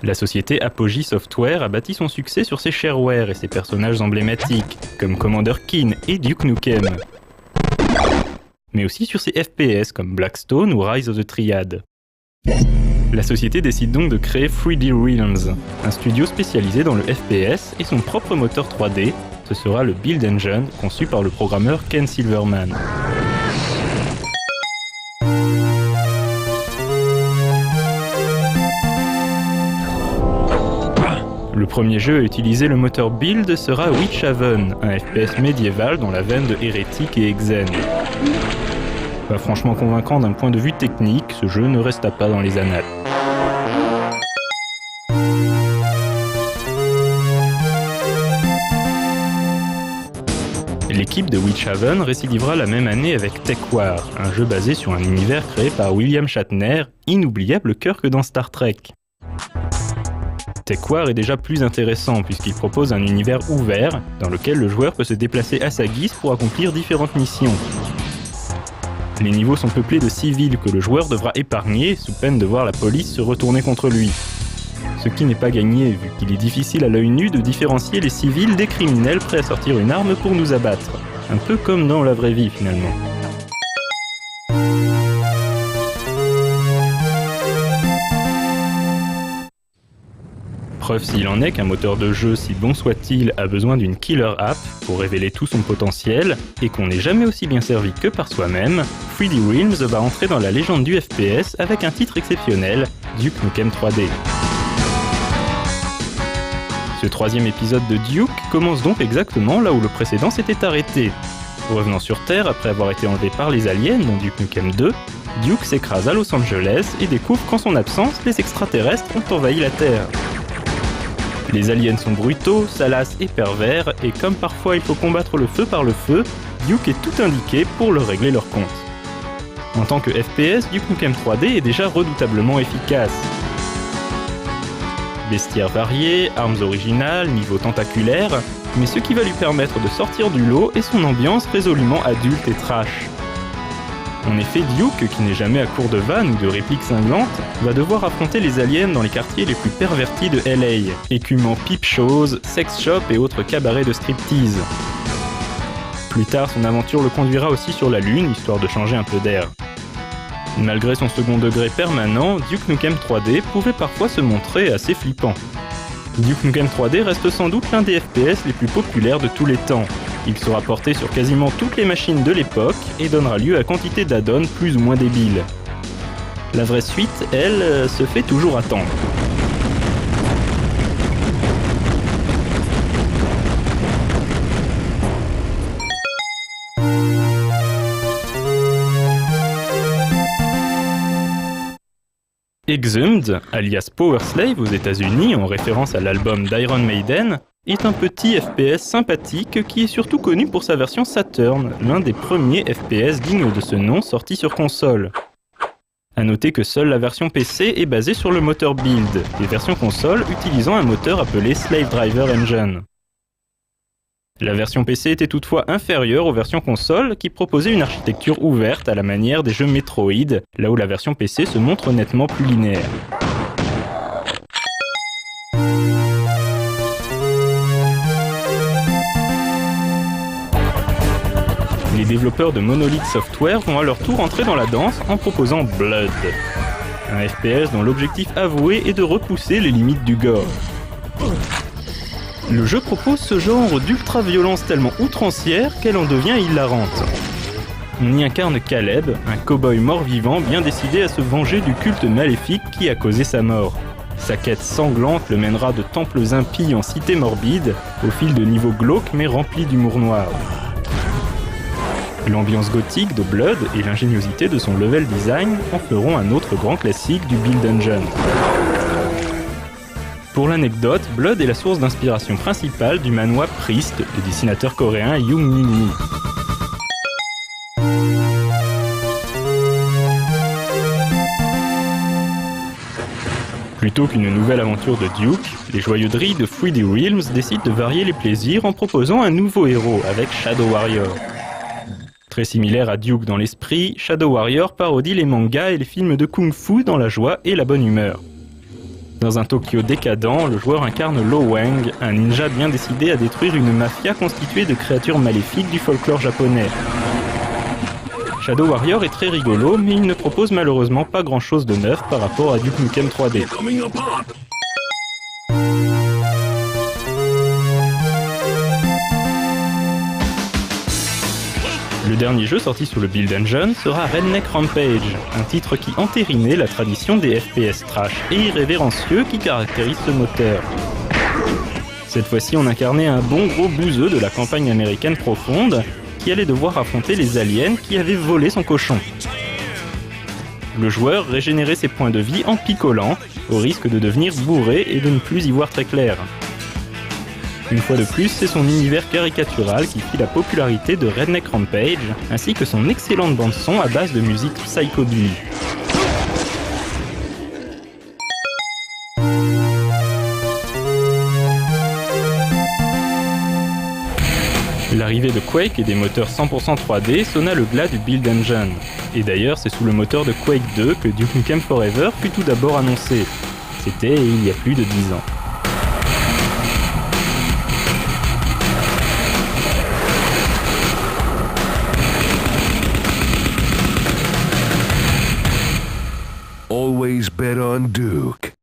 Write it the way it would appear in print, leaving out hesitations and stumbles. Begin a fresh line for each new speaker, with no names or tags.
La société Apogee Software a bâti son succès sur ses shareware et ses personnages emblématiques, comme Commander Keen et Duke Nukem. Mais aussi sur ses FPS comme Blackstone ou Rise of the Triad. La société décide donc de créer 3D Realms, un studio spécialisé dans le FPS et son propre moteur 3D, ce sera le Build Engine conçu par le programmeur Ken Silverman. Le premier jeu à utiliser le moteur Build sera Witchhaven, un FPS médiéval dans la veine de Heretic et Exen. Pas franchement convaincant d'un point de vue technique, ce jeu ne resta pas dans les annales. L'équipe de Witchhaven récidivera la même année avec TechWar, un jeu basé sur un univers créé par William Shatner, inoubliable cœur que dans Star Trek. TechWar est déjà plus intéressant puisqu'il propose un univers ouvert dans lequel le joueur peut se déplacer à sa guise pour accomplir différentes missions. Les niveaux sont peuplés de civils que le joueur devra épargner sous peine de voir la police se retourner contre lui. Ce qui n'est pas gagné vu qu'il est difficile à l'œil nu de différencier les civils des criminels prêts à sortir une arme pour nous abattre. Un peu comme dans la vraie vie finalement. Preuve s'il en est qu'un moteur de jeu, si bon soit-il, a besoin d'une killer app pour révéler tout son potentiel, et qu'on n'est jamais aussi bien servi que par soi-même, 3D Realms va entrer dans la légende du FPS avec un titre exceptionnel, Duke Nukem 3D. Ce troisième épisode de Duke commence donc exactement là où le précédent s'était arrêté. Revenant sur Terre après avoir été enlevé par les aliens dans Duke Nukem 2, Duke s'écrase à Los Angeles et découvre qu'en son absence, les extraterrestres ont envahi la Terre. Les aliens sont brutaux, salaces et pervers, et comme parfois il faut combattre le feu par le feu, Duke est tout indiqué pour leur régler leur compte. En tant que FPS, Duke Nukem 3D est déjà redoutablement efficace. Bestiaires variés, armes originales, niveaux tentaculaires, mais ce qui va lui permettre de sortir du lot est son ambiance résolument adulte et trash. En effet, Duke, qui n'est jamais à court de vannes ou de répliques cinglantes, va devoir affronter les aliens dans les quartiers les plus pervertis de LA, écumant peep shows, sex shops et autres cabarets de striptease. Plus tard, son aventure le conduira aussi sur la Lune, histoire de changer un peu d'air. Malgré son second degré permanent, Duke Nukem 3D pouvait parfois se montrer assez flippant. Duke Nukem 3D reste sans doute l'un des FPS les plus populaires de tous les temps. Il sera porté sur quasiment toutes les machines de l'époque et donnera lieu à quantité d'add-ons plus ou moins débiles. La vraie suite, elle, se fait toujours attendre. Exhumed, alias Power Slave aux États-Unis en référence à l'album d'Iron Maiden, est un petit FPS sympathique qui est surtout connu pour sa version Saturn, l'un des premiers FPS dignes de ce nom sortis sur console. A noter que seule la version PC est basée sur le moteur Build, les versions console utilisant un moteur appelé Slave Driver Engine. La version PC était toutefois inférieure aux versions console qui proposaient une architecture ouverte à la manière des jeux Metroid, là où la version PC se montre nettement plus linéaire. Les développeurs de Monolith Software vont à leur tour entrer dans la danse en proposant Blood, un FPS dont l'objectif avoué est de repousser les limites du gore. Le jeu propose ce genre d'ultra-violence tellement outrancière qu'elle en devient hilarante. On y incarne Caleb, un cow-boy mort-vivant bien décidé à se venger du culte maléfique qui a causé sa mort. Sa quête sanglante le mènera de temples impies en cité morbide, au fil de niveaux glauques mais remplis d'humour noir. L'ambiance gothique de Blood et l'ingéniosité de son level design en feront un autre grand classique du Build Engine. Pour l'anecdote, Blood est la source d'inspiration principale du manhwa Priest du dessinateur coréen Young Min Lee. Plutôt qu'une nouvelle aventure de Duke, les joyeuderies de 3D Realms décident de varier les plaisirs en proposant un nouveau héros avec Shadow Warrior. Très similaire à Duke dans l'esprit, Shadow Warrior parodie les mangas et les films de kung-fu dans la joie et la bonne humeur. Dans un Tokyo décadent, le joueur incarne Lo Wang, un ninja bien décidé à détruire une mafia constituée de créatures maléfiques du folklore japonais. Shadow Warrior est très rigolo, mais il ne propose malheureusement pas grand chose de neuf par rapport à Duke Nukem 3D. Le dernier jeu sorti sous le Build Engine sera Redneck Rampage, un titre qui entérinait la tradition des FPS trash et irrévérencieux qui caractérise ce moteur. Cette fois-ci, on incarnait un bon gros bouseux de la campagne américaine profonde qui allait devoir affronter les aliens qui avaient volé son cochon. Le joueur régénérait ses points de vie en picolant, au risque de devenir bourré et de ne plus y voir très clair. Une fois de plus, c'est son univers caricatural qui fit la popularité de Redneck Rampage, ainsi que son excellente bande-son à base de musique psychobilly. L'arrivée de Quake et des moteurs 100% 3D sonna le glas du Build Engine. Et d'ailleurs, c'est sous le moteur de Quake 2 que Duke Nukem Forever fut tout d'abord annoncé. C'était il y a plus de 10 ans.
Always bet on Duke.